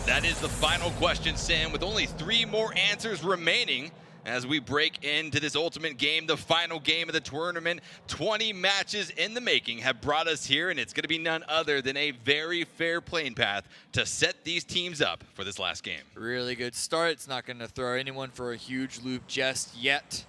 That is the final question, Sam, with only 3 more answers remaining as we break into this ultimate game, the final game of the tournament. 20 matches in the making have brought us here, and it's going to be none other than a very fair playing path to set these teams up for this last game. Really good start. It's not going to throw anyone for a huge loop just yet.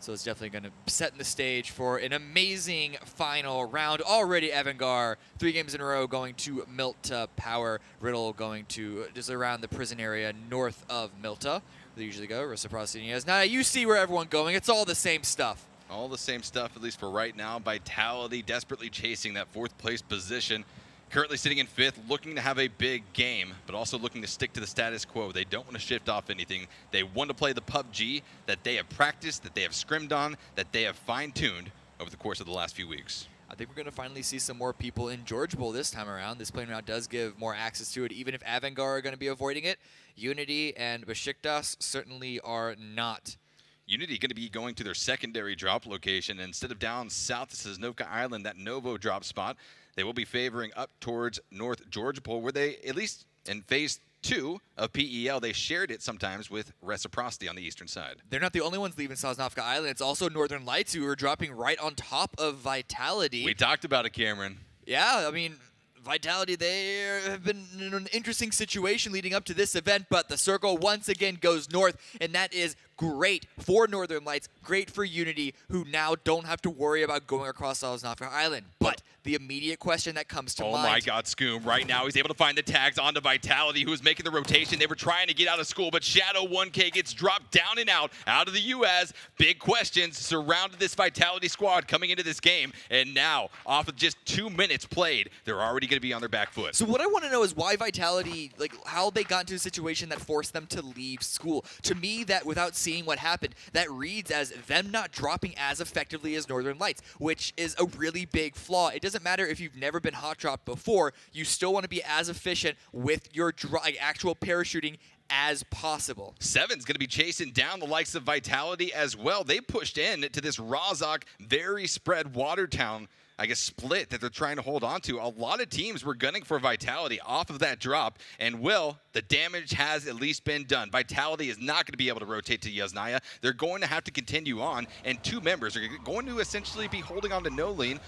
So it's definitely going to set the stage for an amazing final round. Already AVANGAR, 3 games in a row, going to Milta Power. Riddle going to just around the prison area north of Milta. They usually go. Reciprocity. Now you see where everyone's going. It's all the same stuff. All the same stuff, at least for right now. Vitality desperately chasing that 4th place position. Currently sitting in 5th, looking to have a big game, but also looking to stick to the status quo. They don't want to shift off anything. They want to play the PUBG that they have practiced, that they have scrimmed on, that they have fine-tuned over the course of the last few weeks. I think we're going to finally see some more people in George Bowl this time around. This playing round does give more access to it, even if AVANGAR are going to be avoiding it. Unity and Beşiktaş certainly are not. Unity going to be going to their secondary drop location. Instead of down south to Sosnovka Island, that Novo drop spot, they will be favoring up towards North George Bowl, where they, at least in Phase 2 of PEL, they shared it sometimes with Reciprocity on the eastern side. They're not the only ones leaving Sosnovka Island. It's also Northern Lights, who are dropping right on top of Vitality. We talked about it, Cameron. Yeah, I mean, Vitality, they have been in an interesting situation leading up to this event, but the circle once again goes north, and that is great for Northern Lights, great for Unity, who now don't have to worry about going across Sosnovka Island. But the immediate question that comes to mind... Oh my god, Scoom. Right now, he's able to find the tags onto Vitality, who is making the rotation. They were trying to get out of school, but Shadow 1K gets dropped down and out of the US. Big questions surrounded this Vitality squad coming into this game, and now, off of just 2 minutes played, they're already going to be on their back foot. So what I want to know is why Vitality, like how they got into a situation that forced them to leave school. To me, that without seeing what happened, that reads as them not dropping as effectively as Northern Lights, which is a really big flaw. It doesn't matter if you've never been hot dropped before, you still want to be as efficient with your actual parachuting as possible. Seven's going to be chasing down the likes of Vitality as well. They pushed in to this Razak, very spread Watertown, I guess, split that they're trying to hold on to. A lot of teams were gunning for Vitality off of that drop, and the damage has at least been done. Vitality is not going to be able to rotate to Yasnaya. They're going to have to continue on, and 2 members are going to essentially be holding on to No Lean.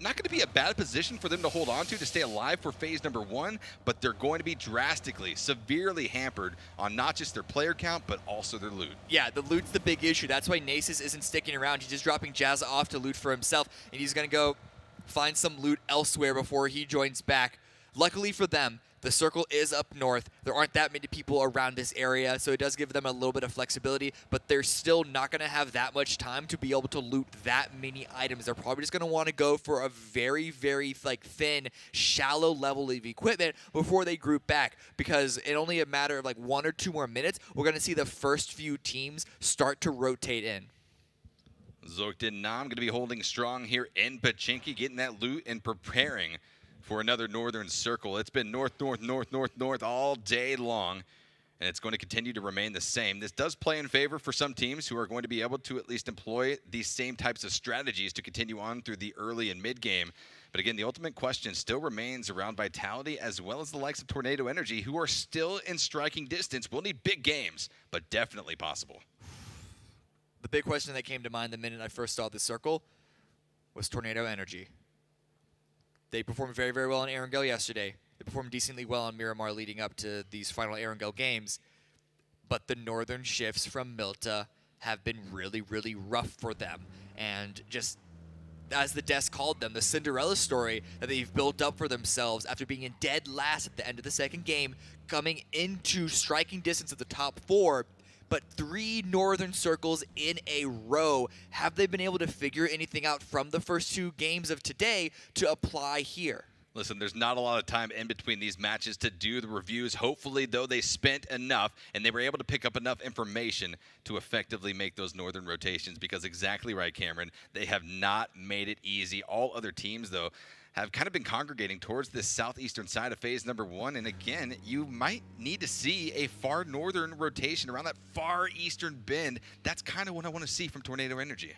Not going to be a bad position for them to hold on to stay alive for phase number 1, but they're going to be drastically, severely hampered on not just their player count, but also their loot. Yeah, the loot's the big issue. That's why Nasus isn't sticking around. He's just dropping Jazza off to loot for himself, and he's going to go find some loot elsewhere before he joins back. Luckily for them, the circle is up north. There aren't that many people around this area, so it does give them a little bit of flexibility, but they're still not going to have that much time to be able to loot that many items. They're probably just going to want to go for a very, very thin, shallow level of equipment before they group back, because in only a matter of 1 or 2 more minutes, we're going to see the first few teams start to rotate in. Zoekt and Naam going to be holding strong here in Pachinki, getting that loot and preparing for another northern circle. It's been north, north, north, north, north all day long, and it's going to continue to remain the same. This does play in favor for some teams who are going to be able to at least employ these same types of strategies to continue on through the early and mid game. But again, the ultimate question still remains around Vitality as well as the likes of Tornado Energy, who are still in striking distance. We'll need big games, but definitely possible. The big question that came to mind the minute I first saw this circle was Tornado Energy. They performed very, very well on Erangel yesterday. They performed decently well on Miramar leading up to these final Erangel games. But the northern shifts from Milta have been really, really rough for them. And just, as the desk called them, the Cinderella story that they've built up for themselves after being in dead last at the end of the second game, coming into striking distance of the top 4, but 3 northern circles in a row. Have they been able to figure anything out from the first 2 games of today to apply here? Listen, there's not a lot of time in between these matches to do the reviews. Hopefully, though, they spent enough and they were able to pick up enough information to effectively make those northern rotations, because exactly right, Cameron, they have not made it easy. All other teams, though, have kind of been congregating towards this southeastern side of phase number 1. And again, you might need to see a far northern rotation around that far eastern bend. That's kind of what I want to see from Tornado Energy.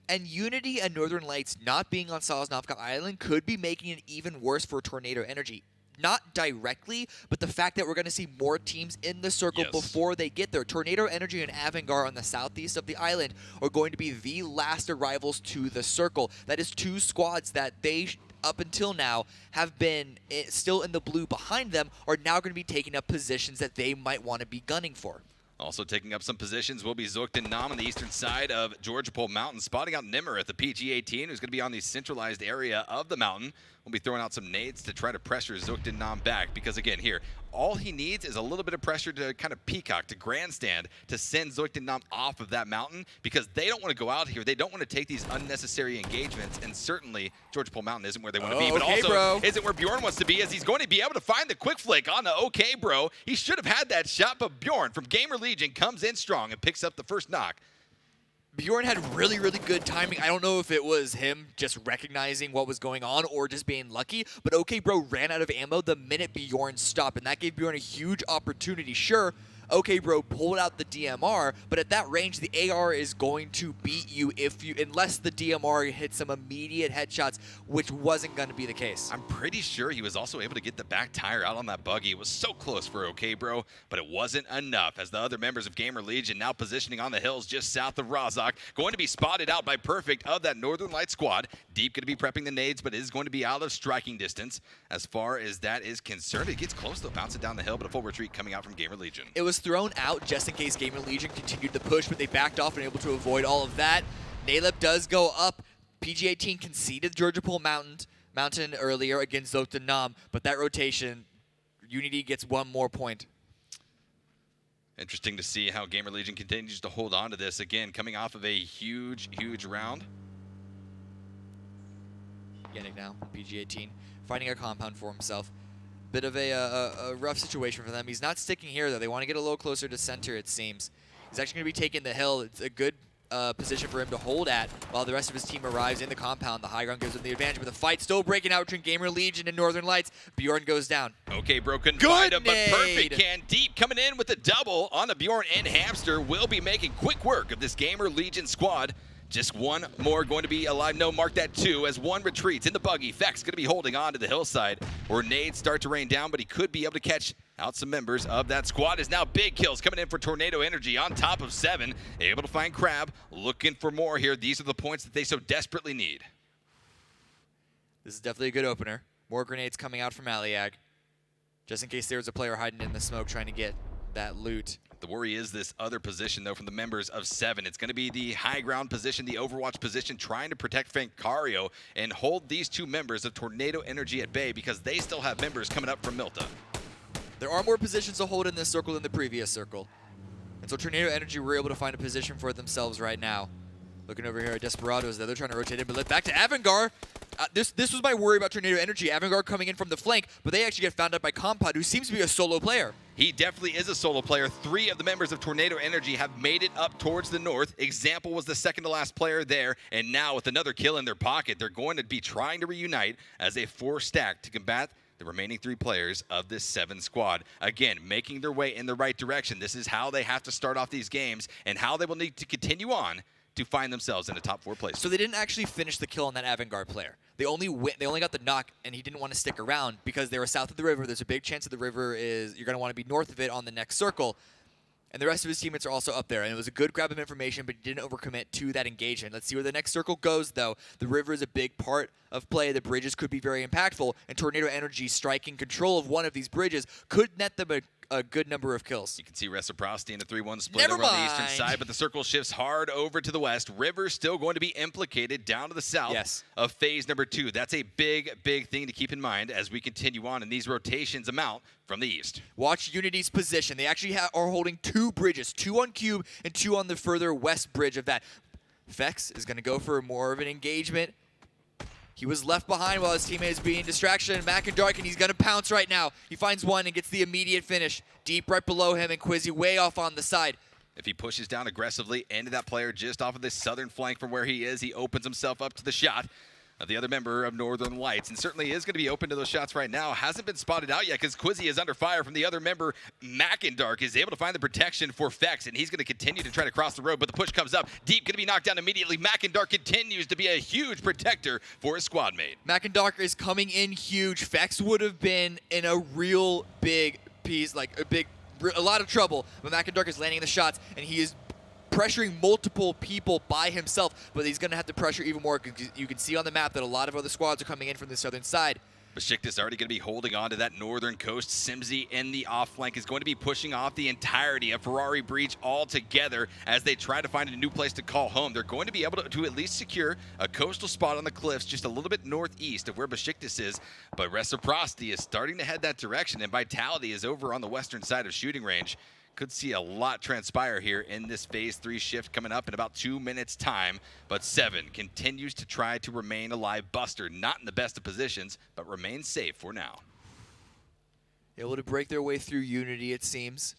And Unity and Northern Lights not being on Sosnovka Island could be making it even worse for Tornado Energy. not directly, but the fact that we're going to see more teams in the circle before they get there. Tornado Energy and AVANGAR on the southeast of the island are going to be the last arrivals to the circle. That is 2 squads that they, up until now, have been still in the blue behind them, are now going to be taking up positions that they might want to be gunning for. Also taking up some positions will be Zoekt and Naam on the eastern side of Georgia Pole Mountain, spotting out Nimmer at the PG-18, who's going to be on the centralized area of the mountain. We'll be throwing out some nades to try to pressure Zoekt and Naam back, because again here, all he needs is a little bit of pressure to kind of peacock, to grandstand, to send Zoekt and Naam off of that mountain, because they don't want to go out here. They don't want to take these unnecessary engagements, and certainly Georgia Pole Mountain isn't where they want to be, but also isn't where Bjorn wants to be, as he's going to be able to find the quick flick on the OK Bro. He should have had that shot, but Bjorn from GamerLegion comes in strong and picks up the first knock. Bjorn had really, really good timing. I don't know if it was him just recognizing what was going on or just being lucky, but OK Bro ran out of ammo the minute Bjorn stopped, and that gave Bjorn a huge opportunity. Sure, OK Bro pulled out the DMR, but at that range, the AR is going to beat you unless the DMR hits some immediate headshots, which wasn't going to be the case. I'm pretty sure he was also able to get the back tire out on that buggy. It was so close for OK Bro, but it wasn't enough, as the other members of GamerLegion now positioning on the hills just south of Rozok, going to be spotted out by Perfect of that Northern Light squad. Deep going to be prepping the nades, but is going to be out of striking distance as far as that is concerned. It gets close though, bouncing down the hill, but a full retreat coming out from GamerLegion. It was thrown out just in case GamerLegion continued the push, but they backed off and able to avoid all of that. Naleb does go up. PG-18 conceded Georgia Pole Mountain earlier against Zoekt and Naam, but that rotation, Unity gets 1 more point. Interesting to see how GamerLegion continues to hold on to this. Again, coming off of a huge, huge round. Yannick now, PG-18, finding a compound for himself. Bit of a rough situation for them. He's not sticking here, though. They want to get a little closer to center, it seems. He's actually going to be taking the hill. It's a good position for him to hold at while the rest of his team arrives in the compound. The high ground gives him the advantage, but the fight still breaking out between GamerLegion and Northern Lights. Bjorn goes down. Okay, Bro couldn't find him, but Perfect can deep coming in with a double on the Bjorn, and Hamster will be making quick work of this GamerLegion squad. Just 1 more going to be alive. No, mark that 2 as 1 retreats in the buggy. Fex going to be holding on to the hillside where nades start to rain down, but he could be able to catch out some members of that squad. Is now big kills coming in for Tornado Energy on top of 7. Able to find Crab, looking for more here. These are the points that they so desperately need. This is definitely a good opener. More grenades coming out from Aliag, just in case there was a player hiding in the smoke trying to get that loot. The worry is this other position, though, from the members of 7. It's going to be the high ground position, the Overwatch position, trying to protect Francario and hold these 2 members of Tornado Energy at bay, because they still have members coming up from Milta. There are more positions to hold in this circle than the previous circle. And so Tornado Energy were able to find a position for themselves right now. Looking over here at Desperado, they're trying to rotate in, but back to AVANGAR. This was my worry about Tornado Energy. AVANGAR coming in from the flank, but they actually get found out by Compod, who seems to be a solo player. He definitely is a solo player. 3 of the members of Tornado Energy have made it up towards the north. Example was the second to last player there, and now with another kill in their pocket, they're going to be trying to reunite as a 4-stack to combat the remaining 3 players of this 7 squad. Again, making their way in the right direction. This is how they have to start off these games and how they will need to continue on to find themselves in a top 4 place. So they didn't actually finish the kill on that AVANGAR player. They only got the knock, and he didn't want to stick around because they were south of the river. There's a big chance that the river you're going to want to be north of it on the next circle. And the rest of his teammates are also up there. And it was a good grab of information, but he didn't overcommit to that engagement. Let's see where the next circle goes, though. The river is a big part of play. The bridges could be very impactful, and Tornado Energy striking control of one of these bridges could net them a good number of kills. You can see Reciprocity in a 3-1 split over on the eastern side, but the circle shifts hard over to the west. River's still going to be implicated down to the south of phase number 2. That's a big, big thing to keep in mind as we continue on, and these rotations amount from the east. Watch Unity's position. They actually are holding 2 bridges, 2 on Cube and 2 on the further west bridge of that. Fex is going to go for more of an engagement. He was left behind while his teammate is being distraction. Mac and Dark, and he's going to pounce right now. He finds one and gets the immediate finish. Deep right below him, and Quizzy way off on the side. If he pushes down aggressively into that player just off of the southern flank from where he is, he opens himself up to the shot. the other member of Northern Lights, and certainly is going to be open to those shots right now. Hasn't been spotted out yet because Quizzy is under fire from the other member. Mackendark is able to find the protection for Fex, and he's going to continue to try to cross the road, but the push comes up. Deep going to be knocked down immediately. Mackendark continues to be a huge protector for his squad mate. Mackendark is coming in huge. Fex would have been in a real big piece, like a lot of trouble, but Mackendark is landing the shots, and he is pressuring multiple people by himself, but he's going to have to pressure even more because you can see on the map that a lot of other squads are coming in from the southern side. Beşiktaş already going to be holding on to that northern coast. Simsy in the off flank is going to be pushing off the entirety of Ferrari Breach all together as they try to find a new place to call home. They're going to be able to at least secure a coastal spot on the cliffs just a little bit northeast of where Beşiktaş is, but Reciprocity is starting to head that direction, and Vitality is over on the western side of shooting range. Could see a lot transpire here in this Phase 3 shift coming up in about 2 minutes' time. But Seven continues to try to remain alive. Buster not in the best of positions, but remains safe for now. Able to break their way through Unity, it seems.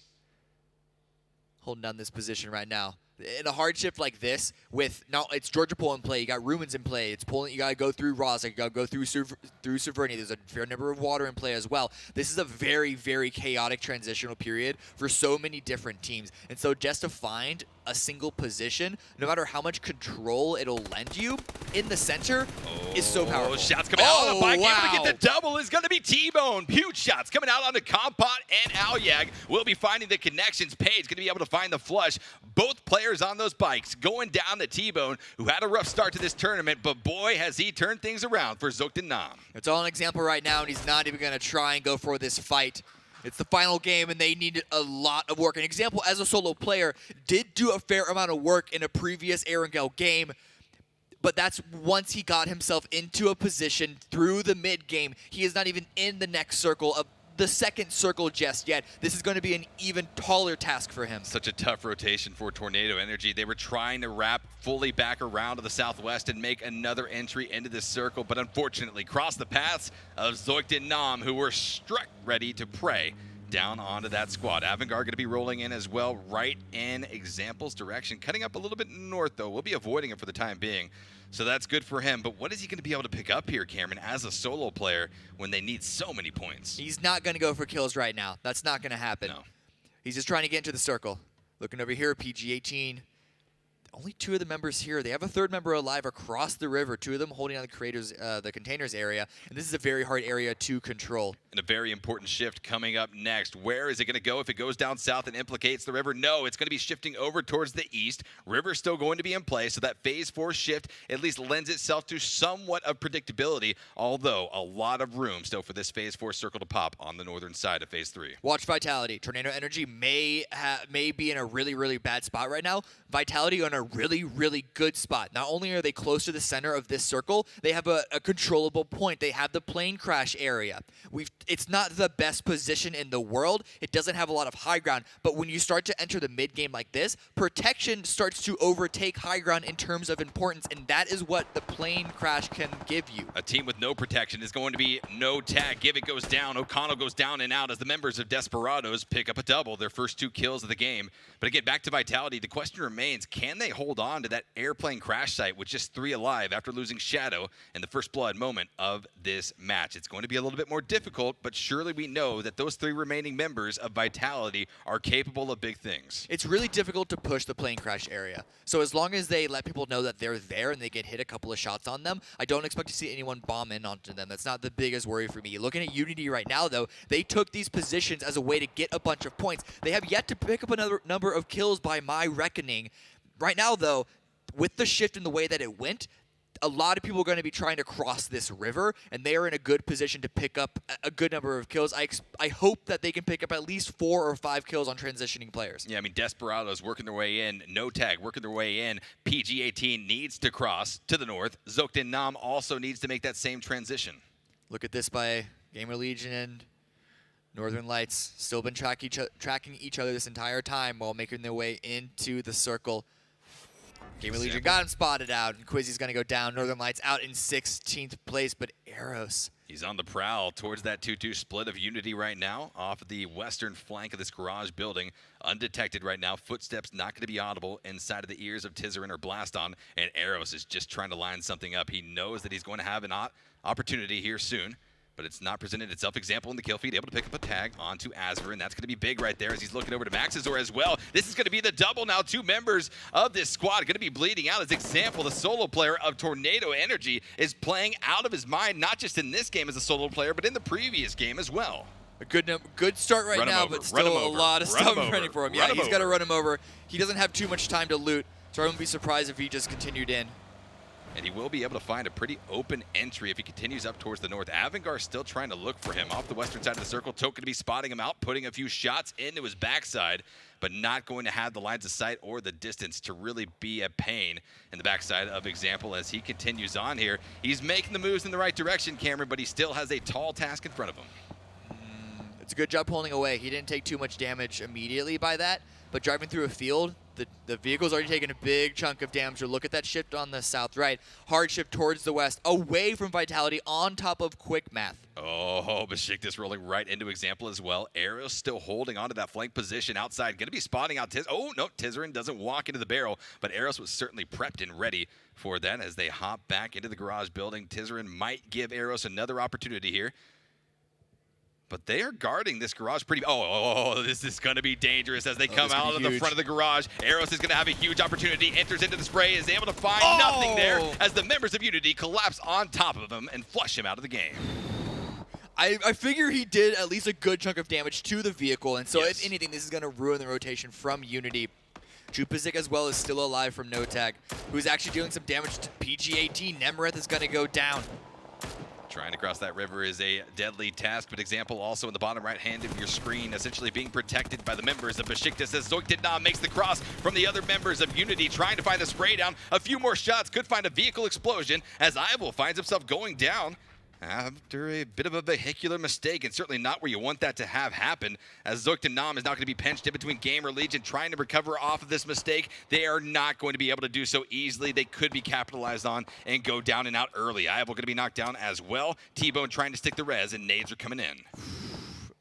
Holding down this position right now. In a hard shift like this, with now it's Georgia Pole in play, you got Rumens in play, it's Poland, you gotta go through Roz, you gotta go through Severny, there's a fair number of water in play as well. This is a very, very chaotic transitional period for so many different teams. And so just to find a single position, no matter how much control it'll lend you in the center, is so powerful. Shots coming out on the bike, wow. able to get the double is going to be T-Bone. Huge shots coming out onto Kompot and Alyag. Will be finding the connections. Paige going to be able to find the flush. Both players on those bikes going down to T-Bone, who had a rough start to this tournament, but boy, has he turned things around for Zoekt and Naam. It's all an example right now, and he's not even going to try and go for this fight. It's the final game, and they needed a lot of work. An example, as a solo player, did do a fair amount of work in a previous Erangel game, but that's once he got himself into a position through the mid-game. He is not even in the next circle of the second circle just yet. This is going to be an even taller task for him. Such a tough rotation for Tornado Energy. They were trying to wrap fully back around to the southwest and make another entry into this circle, but unfortunately crossed the paths of Zoekt and Naam, who were struck ready to prey down onto that squad. AVANGAR going to be rolling in as well, right in Example's direction. Cutting up a little bit north, though. We'll be avoiding him for the time being, so that's good for him. But what is he going to be able to pick up here, Cameron, as a solo player when they need so many points? He's not going to go for kills right now. That's not going to happen. No. He's just trying to get into the circle. Looking over here, PG-18. Only 2 of the members here. They have a 3rd member alive across the river, 2 of them holding on the containers area, and this is a very hard area to control. And a very important shift coming up next. Where is it going to go? If it goes down south and implicates the river, no, it's going to be shifting over towards the east. River's still going to be in play, so that Phase 4 shift at least lends itself to somewhat of predictability, although a lot of room still for this Phase 4 circle to pop on the northern side of Phase 3. Watch Vitality. Tornado Energy may be in a really, really bad spot right now. Vitality on a really, really good spot. Not only are they close to the center of this circle, they have a controllable point. They have the plane crash area. It's not the best position in the world. It doesn't have a lot of high ground, but when you start to enter the mid game like this, protection starts to overtake high ground in terms of importance, and that is what the plane crash can give you. A team with no protection is going to be no tag. Give it goes down. O'Connell goes down and out as the members of Desperados pick up a double, their first 2 kills of the game. But again, back to Vitality, the question remains, can they hold on to that airplane crash site with just 3 alive after losing Shadow in the first blood moment of this match? It's going to be a little bit more difficult, but surely we know that those 3 remaining members of Vitality are capable of big things. It's really difficult to push the plane crash area. So as long as they let people know that they're there and they get hit a couple of shots on them, I don't expect to see anyone bomb in onto them. That's not the biggest worry for me. Looking at Unity right now, though, they took these positions as a way to get a bunch of points. They have yet to pick up another number of kills by my reckoning. Right now, though, with the shift in the way that it went, a lot of people are going to be trying to cross this river, and they are in a good position to pick up a good number of kills. I hope that they can pick up at least 4 or 5 kills on transitioning players. Yeah, I mean, Desperados working their way in. No tag working their way in. PG-18 needs to cross to the north. Zoekt and Naam also needs to make that same transition. Look at this by GamerLegion and Northern Lights. Still been tracking each other this entire time while making their way into the circle. GamerLegion got him spotted out, and Quizzy's going to go down. Northern Lights out in 16th place, but Eros. He's on the prowl towards that 2-2 split of Unity right now off of the western flank of this garage building. Undetected right now. Footsteps not going to be audible inside of the ears of Tizerin or Blaston. And Eros is just trying to line something up. He knows that he's going to have an opportunity here soon, but it's not presented itself. Example in the kill feed, able to pick up a tag onto Azver, and that's going to be big right there as he's looking over to Maxazor as well. This is going to be the double now. 2 members of this squad going to be bleeding out. As Example, the solo player of Tornado Energy, is playing out of his mind, not just in this game as a solo player, but in the previous game as well. A good start right now, but still a lot of stuff running for him. Yeah, he's got to run him over. He doesn't have too much time to loot, so I wouldn't be surprised if he just continued in. And he will be able to find a pretty open entry if he continues up towards the north. AVANGAR still trying to look for him off the western side of the circle. Toke going to be spotting him out, putting a few shots into his backside, but not going to have the lines of sight or the distance to really be a pain in the backside of Example as he continues on here. He's making the moves in the right direction, Cameron, but he still has a tall task in front of him. It's a good job pulling away. He didn't take too much damage immediately by that, but driving through a field, the vehicle's already taken a big chunk of damage. Look at that shift on the south right. Hard shift towards the west, away from Vitality, on top of Quickmath. Oh, Beşiktaş rolling right into Example as well. Arrows still holding onto that flank position outside. Going to be spotting out Tiz. Oh, no, Tizerin doesn't walk into the barrel, but Arrows was certainly prepped and ready for that as they hop back into the garage building. Tizerin might give Arrows another opportunity here. But they are guarding this garage pretty... Oh, this is going to be dangerous as they come out of the front of the garage. Eros is going to have a huge opportunity, enters into the spray, is able to find nothing there as the members of Unity collapse on top of him and flush him out of the game. I figure he did at least a good chunk of damage to the vehicle, and so if anything, this is going to ruin the rotation from Unity. Jupizik as well is still alive from No Tag, who's actually doing some damage to PG-18. Nemereth is going to go down. Trying to cross that river is a deadly task, but Example also in the bottom right hand of your screen, essentially being protected by the members of Beşiktaş as Zoekt Naam makes the cross from the other members of Unity, trying to find the spray down. A few more shots could find a vehicle explosion as Ival finds himself going down after a bit of a vehicular mistake, and certainly not where you want that to have happen, as Zoekt Naam is now going to be pinched in between GamerLegion trying to recover off of this mistake. They are not going to be able to do so easily. They could be capitalized on and go down and out early. Ival going to be knocked down as well. T-Bone trying to stick the res, and nades are coming in.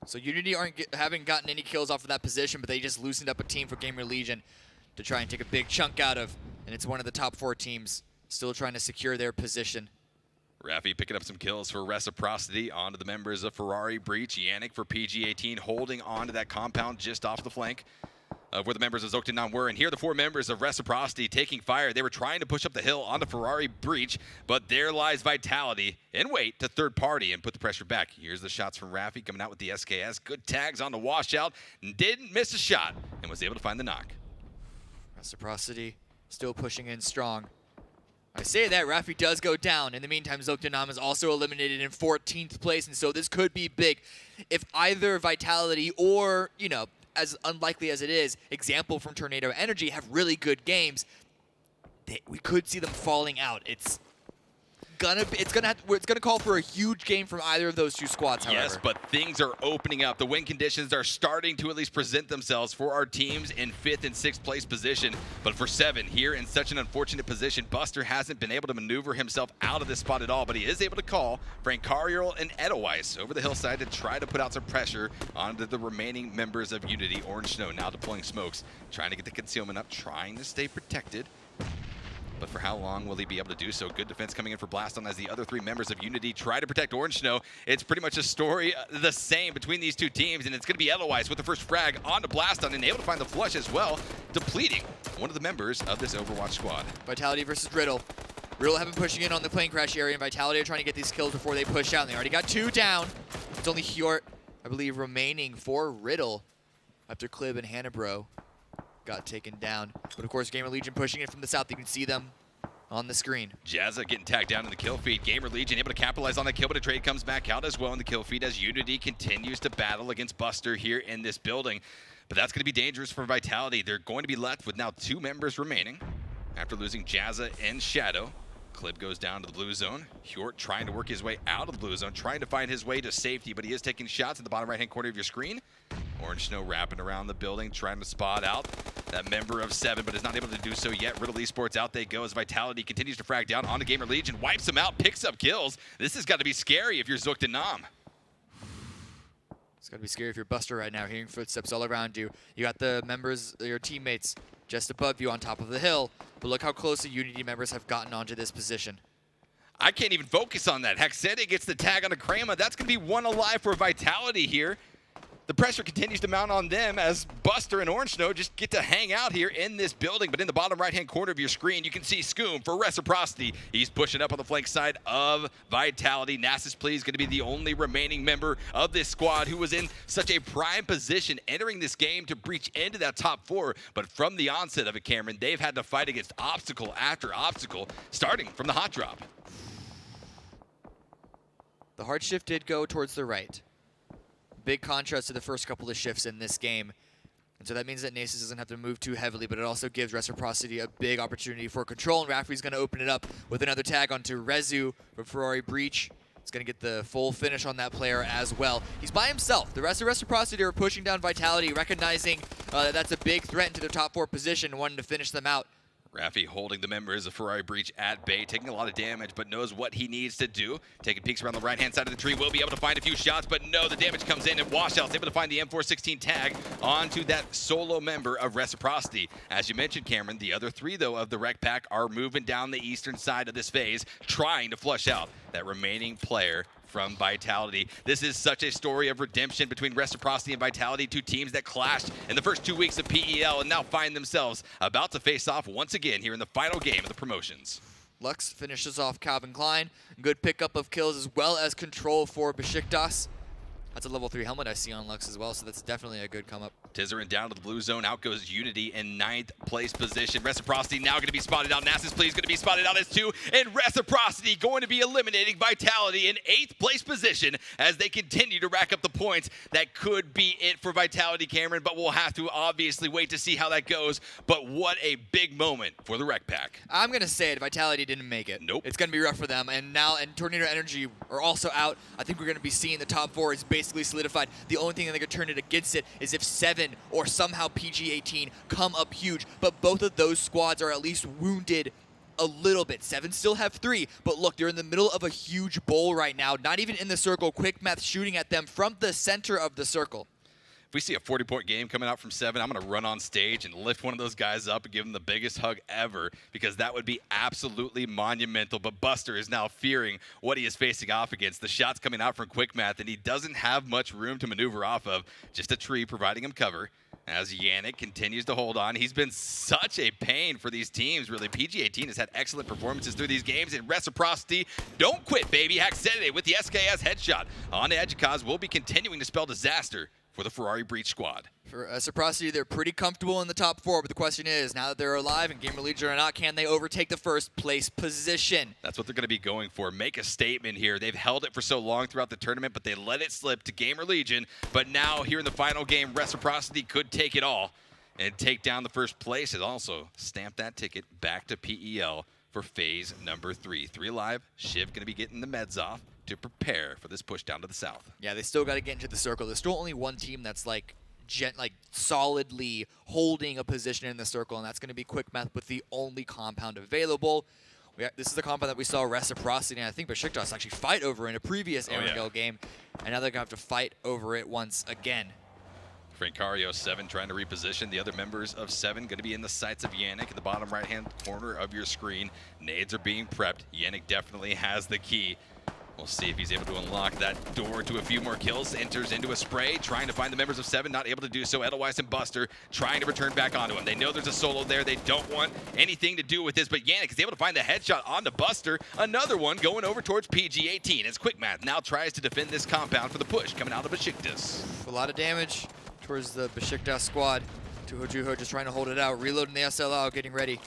So Unity haven't gotten any kills off of that position, but they just loosened up a team for GamerLegion to try and take a big chunk out of, and it's one of the top 4 teams still trying to secure their position. Rafi picking up some kills for Reciprocity onto the members of Ferrari Breach. Yannick for PG-18 holding on to that compound just off the flank of where the members of Zoekt Naam were. And here the 4 members of Reciprocity taking fire. They were trying to push up the hill onto Ferrari Breach, but there lies Vitality in wait to third party and put the pressure back. Here's the shots from Rafi coming out with the SKS. Good tags on the washout. Didn't miss a shot and was able to find the knock. Reciprocity still pushing in strong. I say that, Rafi does go down. In the meantime, Zoekt Naam is also eliminated in 14th place, and so this could be big. If either Vitality or, you know, as unlikely as it is, Example from Tornado Energy have really good games, we could see them falling out. It's gonna call for a huge game from either of those 2 squads, however. Yes, but things are opening up. The win conditions are starting to at least present themselves for our teams in 5th and 6th place position. But for 7, here in such an unfortunate position, Buster hasn't been able to maneuver himself out of this spot at all, but he is able to call Frankariel and Edelweiss over the hillside to try to put out some pressure onto the remaining members of Unity. Orange Snow now deploying smokes, trying to get the concealment up, trying to stay protected. But for how long will he be able to do so? Good defense coming in for Blaston as the other 3 members of Unity try to protect Orange Snow. It's pretty much a story the same between these 2 teams, and it's going to be Edelweiss with the first frag onto Blaston and able to find the flush as well, depleting one of the members of this Overwatch squad. Vitality versus Riddle. Riddle have been pushing in on the plane crash area, and Vitality are trying to get these kills before they push out. And they already got 2 down. It's only Hjort, I believe, remaining for Riddle after Clib and Hannibro got taken down. But of course, GamerLegion pushing it from the south. You can see them on the screen. Jazza getting tagged down in the kill feed. GamerLegion able to capitalize on that kill, but a trade comes back out as well in the kill feed as Unity continues to battle against Buster here in this building. But that's going to be dangerous for Vitality. They're going to be left with now 2 members remaining after losing Jazza and Shadow. Clib goes down to the blue zone. Hjort trying to work his way out of the blue zone, trying to find his way to safety, but he is taking shots in the bottom right-hand corner of your screen. Orange Snow wrapping around the building, trying to spot out that member of 7, but is not able to do so yet. Riddle Esports, out they go as Vitality continues to frag down onto GamerLegion, wipes them out, picks up kills. This has got to be scary if you're Zoekt and Naam. It's got to be scary if you're Buster right now, hearing footsteps all around you. You got the members, your teammates, just above you on top of the hill. But look how close the Unity members have gotten onto this position. I can't even focus on that. Hexetti gets the tag on the Krama. That's going to be one alive for Vitality here. The pressure continues to mount on them as Buster and Orange Snow just get to hang out here in this building. But in the bottom right-hand corner of your screen, you can see Scoom for Reciprocity. He's pushing up on the flank side of Vitality. Nasus Please going to be the only remaining member of this squad who was in such a prime position entering this game to breach into that top 4. But from the onset of it, Cameron, they've had to fight against obstacle after obstacle, starting from the hot drop. The hard shift did go towards the right. Big contrast to the first couple of shifts in this game. And so that means that Nasus doesn't have to move too heavily, but it also gives Reciprocity a big opportunity for control, and Raffi's going to open it up with another tag onto Rezu from Ferrari Breach. It's going to get the full finish on that player as well. He's by himself. The rest of Reciprocity are pushing down Vitality, recognizing that that's a big threat into their top 4 position and wanting to finish them out. Raffi holding the members of Ferrari Breach at bay, taking a lot of damage, but knows what he needs to do. Taking peeks around the right-hand side of the tree, will be able to find a few shots, but no, the damage comes in, and Washout's able to find the M416 tag onto that solo member of Reciprocity. As you mentioned, Cameron, the other 3, though, of the Rec Pack are moving down the eastern side of this phase, trying to flush out that remaining player from Vitality. This is such a story of redemption between Reciprocity and Vitality, 2 teams that clashed in the first 2 weeks of PEL and now find themselves about to face off once again here in the final game of the promotions. Lux finishes off Calvin Klein. Good pickup of kills as well as control for Beşiktaş. That's a level 3 helmet I see on Lux as well, so that's definitely a good come up. Tizzering down to the blue zone. Out goes Unity in 9th place position. Reciprocity now going to be spotted out. Nasus Please going to be spotted out as 2. And Reciprocity going to be eliminating Vitality in 8th place position as they continue to rack up the points. That could be it for Vitality, Cameron, but we'll have to obviously wait to see how that goes. But what a big moment for the Rec Pack. I'm going to say it. Vitality didn't make it. Nope. It's going to be rough for them. And now, Tornado Energy are also out. I think we're going to be seeing the top 4 is basically solidified. The only thing that they could turn it against it is if 7 or somehow PG-18 come up huge, but both of those squads are at least wounded a little bit. 7 still have 3, but look, they're in the middle of a huge bowl right now, not even in the circle. Quickmath shooting at them from the center of the circle. If we see a 40-point game coming out from 7, I'm going to run on stage and lift one of those guys up and give them the biggest hug ever, because that would be absolutely monumental. But Buster is now fearing what he is facing off against. The shot's coming out from Quickmath, and he doesn't have much room to maneuver off of. Just a tree providing him cover. As Yannick continues to hold on. He's been such a pain for these teams, really. PG-18 has had excellent performances through these games, and Reciprocity don't quit, baby. Hexetti with the SKS headshot on Edgecause will be continuing to spell disaster for the Ferrari Breach squad. For Reciprocity, they're pretty comfortable in the top 4, but the question is, now that they're alive and GamerLegion or not, can they overtake the first place position? That's what they're going to be going for. Make a statement here. They've held it for so long throughout the tournament, but they let it slip to GamerLegion. But now, here in the final game, Reciprocity could take it all and take down the first place, and also stamp that ticket back to PEL for phase number 3. 3 live. Shiv going to be getting the meds off to prepare for this push down to the south. Yeah, they still got to get into the circle. There's still only one team that's like solidly holding a position in the circle, and that's going to be Quickmath with the only compound available. This is the compound that we saw Reciprocity, and I think Beşiktaş actually fight over in a previous Erangel game, and now they're going to have to fight over it once again. Francario 7 trying to reposition. The other members of 7 going to be in the sights of Yannick in the bottom right-hand corner of your screen. Nades are being prepped. Yannick definitely has the key. We'll see if he's able to unlock that door to a few more kills. Enters into a spray, trying to find the members of 7, not able to do so. Edelweiss and Buster trying to return back onto him. They know there's a solo there. They don't want anything to do with this, but Yannick is able to find the headshot onto Buster. Another one going over towards PG-18 as Quickmath now tries to defend this compound for the push coming out of Beşiktaş. A lot of damage towards the Beşiktaş squad. Juho just trying to hold it out, reloading the SLR, getting ready.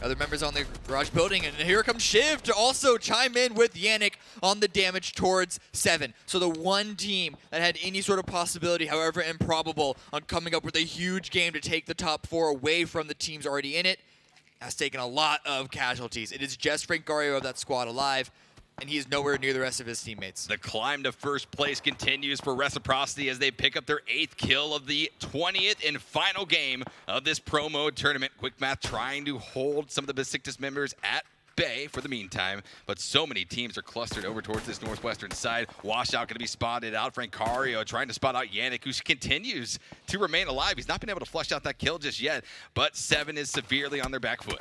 Other members on the garage building, and here comes Shiv to also chime in with Yannick on the damage towards 7. So the one team that had any sort of possibility, however improbable, on coming up with a huge game to take the top 4 away from the teams already in it, has taken a lot of casualties. It is just Francario of that squad alive. and he is nowhere near the rest of his teammates. The climb to first place continues for Reciprocity as they pick up their 8th kill of the 20th and final game of this promo tournament. Quickmath trying to hold some of the Beşiktaş members at bay for the meantime, but so many teams are clustered over towards this northwestern side. Washout going to be spotted out. Francario trying to spot out Yannick, who continues to remain alive. He's not been able to flush out that kill just yet, but 7 is severely on their back foot.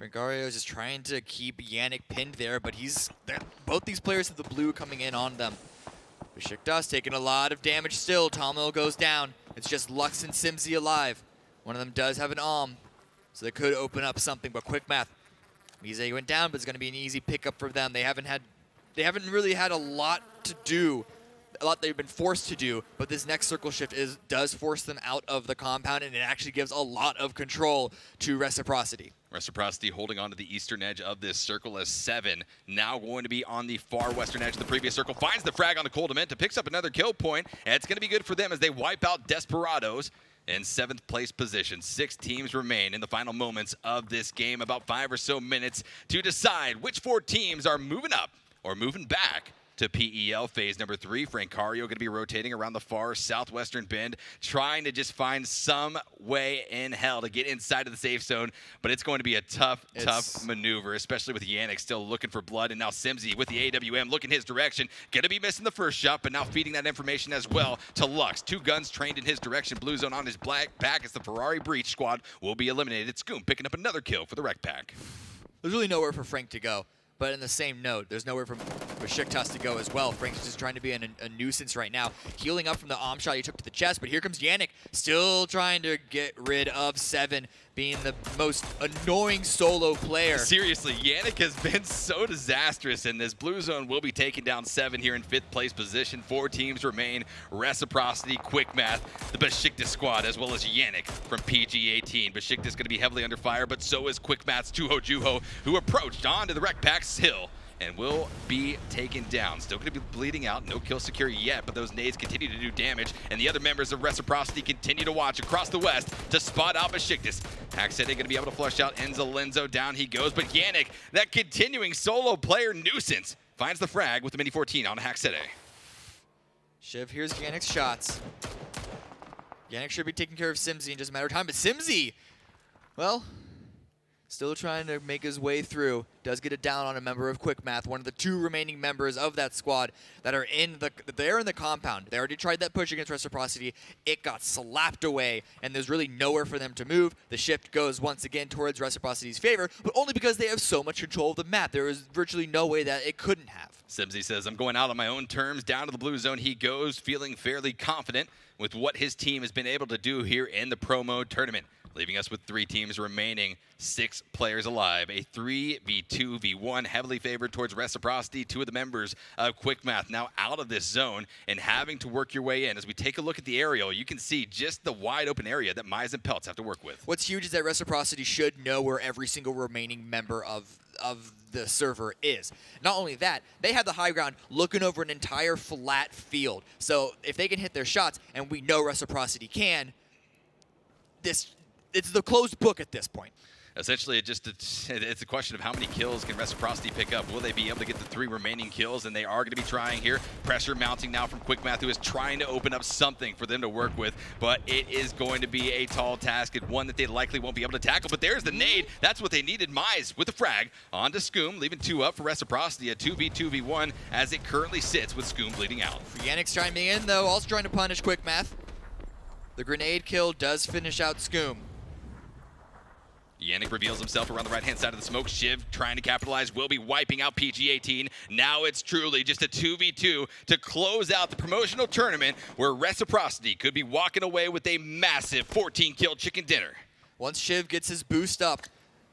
Francario is just trying to keep Yannick pinned there, but both these players have the blue coming in on them. Beşiktaş taking a lot of damage still. Tomil goes down. It's just Lux and Simzy alive. One of them does have an so they could open up something, but Quickmath. Mise went down, but it's going to be an easy pickup for them. They haven't really had a lot to do, a lot they've been forced to do, but this next circle shift does force them out of the compound, and it actually gives a lot of control to Reciprocity. Reciprocity holding on to the eastern edge of this circle as 7. Now going to be on the far western edge of the previous circle. Finds the frag on the Cold Dementa, picks up another kill point, and it's going to be good for them as they wipe out Desperados in 7th place position. 6 teams remain in the final moments of this game. About 5 or so minutes to decide which 4 teams are moving up or moving back to PEL Phase number 3. Francario going to be rotating around the far southwestern bend, trying to just find some way in hell to get inside of the safe zone, but it's going to be a tough maneuver, especially with Yannick still looking for blood, and now Simzy with the AWM looking his direction. Going to be missing the first shot, but now feeding that information as well to Lux. 2 guns trained in his direction. Blue zone on his back as the Ferrari Breach squad will be eliminated. Scoom picking up another kill for the Rec Pack. There's really nowhere for Frank to go. But in the same note, there's nowhere for Beşiktaş to go as well. Frank's just trying to be a nuisance right now. Healing up from the shot he took to the chest, but here comes Yannick, still trying to get rid of 7, being the most annoying solo player. Seriously, Yannick has been so disastrous, and this blue zone will be taking down 7 here in 5th place position. 4 teams remain. Reciprocity, Quickmath, the Beşiktaş squad, as well as Yannick from PG-18. Beşiktaş going to be heavily under fire, but so is Quickmath's Tuho Juho, who approached onto the Rec Pack's hill and will be taken down. Still going to be bleeding out. No kill secure yet, but those nades continue to do damage, and the other members of Reciprocity continue to watch across the west to spot out Beşiktaş. Hacksede going to be able to flush out Enzo Lenzo. Down he goes, but Yannick, that continuing solo player nuisance, finds the frag with the Mini 14 on Hacksede. Shiv here's Yannick's shots. Yannick should be taking care of Simzy in just a matter of time, but Simzy, well, still trying to make his way through. Does get it down on a member of Quickmath, one of the 2 remaining members of that squad that are they're in the compound. They already tried that push against Reciprocity. It got slapped away, and there's really nowhere for them to move. The shift goes once again towards Reciprocity's favor, but only because they have so much control of the map. There is virtually no way that it couldn't have. Simzy says, I'm going out on my own terms. Down to the blue zone he goes, feeling fairly confident with what his team has been able to do here in the promo tournament, leaving us with 3 teams remaining, 6 players alive. A 3v2v1 heavily favored towards Reciprocity. 2 of the members of Quickmath now out of this zone and having to work your way in. As we take a look at the aerial, you can see just the wide open area that Mise and Pelts have to work with. What's huge is that Reciprocity should know where every single remaining member of the server is. Not only that, they have the high ground looking over an entire flat field. So if they can hit their shots, and we know Reciprocity can, it's the closed book at this point. Essentially, it's a question of how many kills can Reciprocity pick up. Will they be able to get the 3 remaining kills? And they are going to be trying here. Pressure mounting now from Quickmath, who is trying to open up something for them to work with. But it is going to be a tall task and one that they likely won't be able to tackle. But there's the nade. That's what they needed. Mise with the frag onto Scoom, leaving 2 up for Reciprocity. A 2v2v1 as it currently sits with Scoom bleeding out. Yannick's chiming in, though, also trying to punish Quickmath. The grenade kill does finish out Scoom. Yannick reveals himself around the right-hand side of the smoke. Shiv trying to capitalize, will be wiping out PG-18. Now it's truly just a 2v2 to close out the promotional tournament where Reciprocity could be walking away with a massive 14-kill chicken dinner. Once Shiv gets his boost up,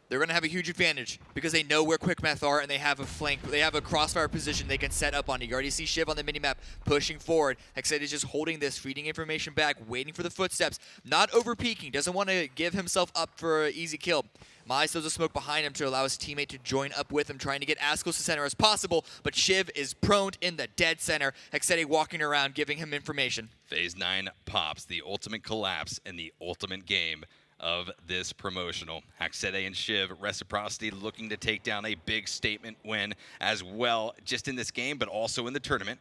they're going to have a huge advantage because they know where Quickmath are and they have a flank. They have a crossfire position they can set up on. You already see Shiv on the minimap pushing forward. Hacksede is just holding this, feeding information back, waiting for the footsteps, not over-peeking, doesn't want to give himself up for an easy kill. Mise throws a smoke behind him to allow his teammate to join up with him, trying to get as close to center as possible, but Shiv is prone in the dead center. Hacksede walking around, giving him information. Phase 9 pops, the ultimate collapse in the ultimate game of this promotional. Haxede and Shiv, Reciprocity looking to take down a big statement win as well, just in this game, but also in the tournament.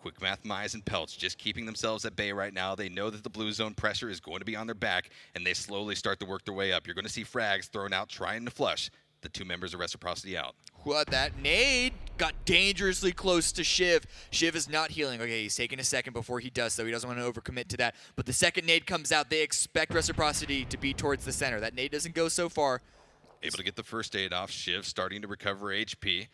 Quickmath, Mize, and Pelts just keeping themselves at bay right now. They know that the blue zone pressure is going to be on their back, and they slowly start to work their way up. You're going to see frags thrown out trying to flush the 2 members of Reciprocity out. What, that nade got dangerously close to Shiv. Shiv is not healing. Okay, he's taking a second before he does so. He doesn't want to overcommit to that. But the second nade comes out. They expect Reciprocity to be towards the center. That nade doesn't go so far. Able to get the first aid off. Shiv starting to recover HP.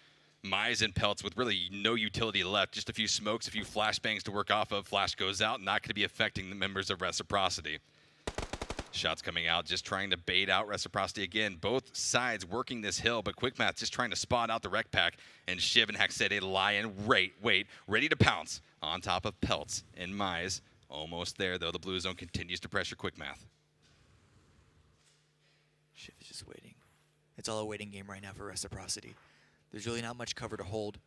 Mize and Pelts with really no utility left. Just a few smokes, a few flashbangs to work off of. Flash goes out. Not going to be affecting the members of Reciprocity. Shots coming out, just trying to bait out Reciprocity again. Both sides working this hill, but Quickmath just trying to spot out the rec pack. And Shiv and Haxede lie in wait, ready to pounce on top of Pelts and Mize. Almost there, though. The blue zone continues to pressure Quickmath. Shiv is just waiting. It's all a waiting game right now for Reciprocity. There's really not much cover to hold.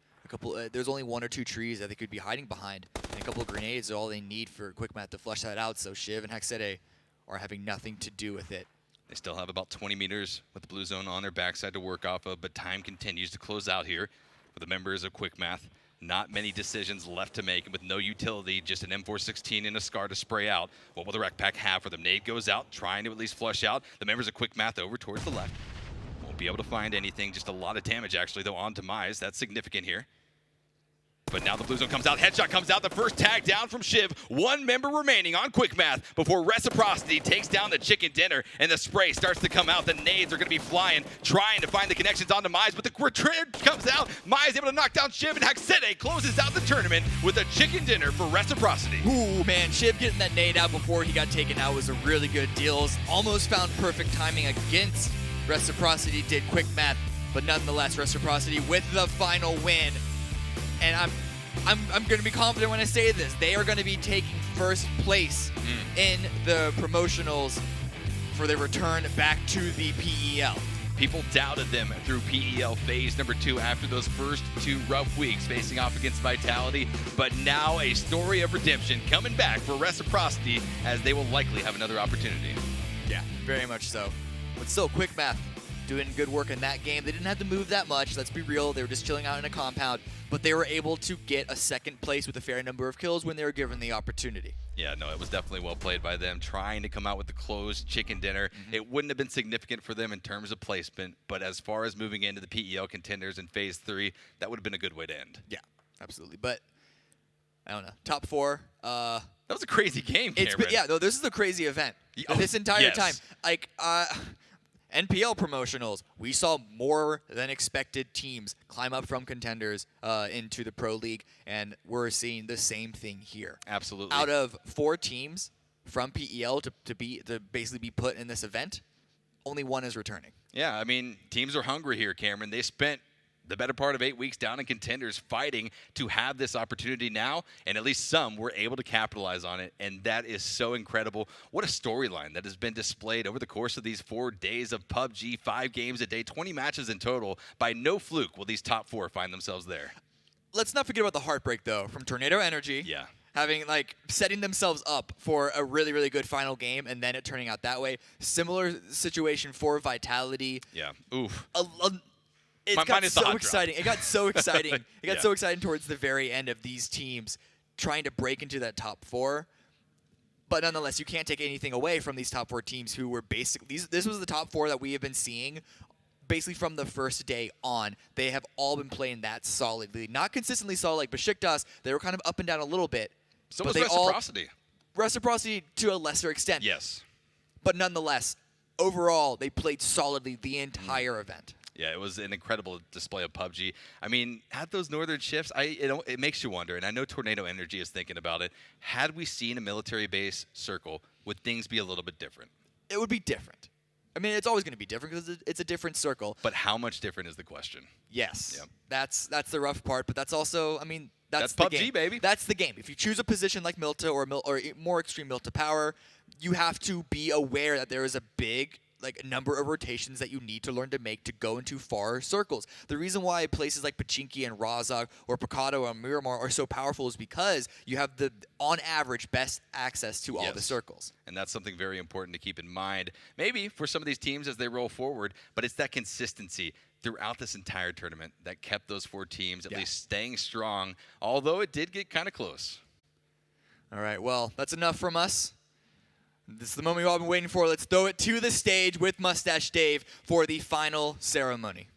There's only 1 or 2 trees that they could be hiding behind. And a couple of grenades are all they need for Quickmath to flush that out. So Shiv and Haxede are having nothing to do with it. They still have about 20 meters with the blue zone on their backside to work off of, but time continues to close out here for the members of Quickmath. Not many decisions left to make, and with no utility, just an M416 and a SCAR to spray out. What will the rec pack have for them? Nade goes out, trying to at least flush out the members of Quickmath over towards the left. Won't be able to find anything, just a lot of damage actually, though, on Demise. That's significant here. But now the blue zone comes out. Headshot comes out. The first tag down from Shiv. 1 member remaining on Quickmath before Reciprocity takes down the chicken dinner and the spray starts to come out. The nades are going to be flying, trying to find the connections onto Mize, but the return comes out. Mize able to knock down Shiv, and Haxede closes out the tournament with a chicken dinner for Reciprocity. Ooh, man, Shiv getting that nade out before he got taken out was a really good deal. Almost found perfect timing against Reciprocity, did Quickmath, but nonetheless, Reciprocity with the final win. And I'm going to be confident when I say this. They are going to be taking first place in the promotionals for their return back to the PEL. People doubted them through PEL Phase number 2 after those first 2 rough weeks facing off against Vitality, but now a story of redemption coming back for Reciprocity as they will likely have another opportunity. Yeah, very much so. But still, Quickmath doing good work in that game. They didn't have to move that much, let's be real. They were just chilling out in a compound, but they were able to get a second place with a fair number of kills when they were given the opportunity. Yeah, no, it was definitely well played by them, trying to come out with the closed chicken dinner. It wouldn't have been significant for them in terms of placement, but as far as moving into the PEL contenders in Phase 3, that would have been a good way to end. Yeah, absolutely. But, I don't know, top 4. That was a crazy game, Cameron. Yeah, no, this is a crazy event. This entire time. Like, NPL promotionals, we saw more than expected teams climb up from contenders into the Pro League, and we're seeing the same thing here. Absolutely. Out of 4 teams from PEL to basically be put in this event, only 1 is returning. Yeah, I mean, teams are hungry here, Cameron. They spent the better part of 8 weeks down in contenders fighting to have this opportunity now, and at least some were able to capitalize on it, and that is so incredible. What a storyline that has been displayed over the course of these 4 days of PUBG, 5 games a day, 20 matches in total. By no fluke will these top 4 find themselves there. Let's not forget about the heartbreak, though, from Tornado Energy. Yeah. Setting themselves up for a really, really good final game, and then it turning out that way. Similar situation for Vitality. Yeah. Oof. It got so exciting. It got so exciting. It got Yeah. so exciting towards the very end of these teams trying to break into that top 4. But nonetheless, you can't take anything away from these top 4 teams who were basically this was the top 4 that we have been seeing basically from the first day on. They have all been playing that solidly. Not consistently solid like Beşiktaş. They were kind of up and down a little bit. So was Reciprocity. Reciprocity to a lesser extent. Yes. But nonetheless, overall, they played solidly the entire event. Yeah, it was an incredible display of PUBG. I mean, at those northern shifts, it makes you wonder, and I know Tornado Energy is thinking about it. Had we seen a military base circle, would things be a little bit different? It would be different. I mean, it's always going to be different because it's a different circle. But how much different is the question? Yes. Yep. That's the rough part, but that's also, I mean, that's PUBG, the game. baby. That's the game. If you choose a position like Milta or more extreme Milta power, you have to be aware that there is a big like a number of rotations that you need to learn to make to go into far circles. The reason why places like Pachinki and Razak or Picado or Miramar are so powerful is because you have the, on average, best access to all the circles. And that's something very important to keep in mind, maybe for some of these teams as they roll forward, but it's that consistency throughout this entire tournament that kept those 4 teams at least staying strong, although it did get kind of close. All right, well, that's enough from us. This is the moment we've all been waiting for. Let's throw it to the stage with Mustache Dave for the final ceremony.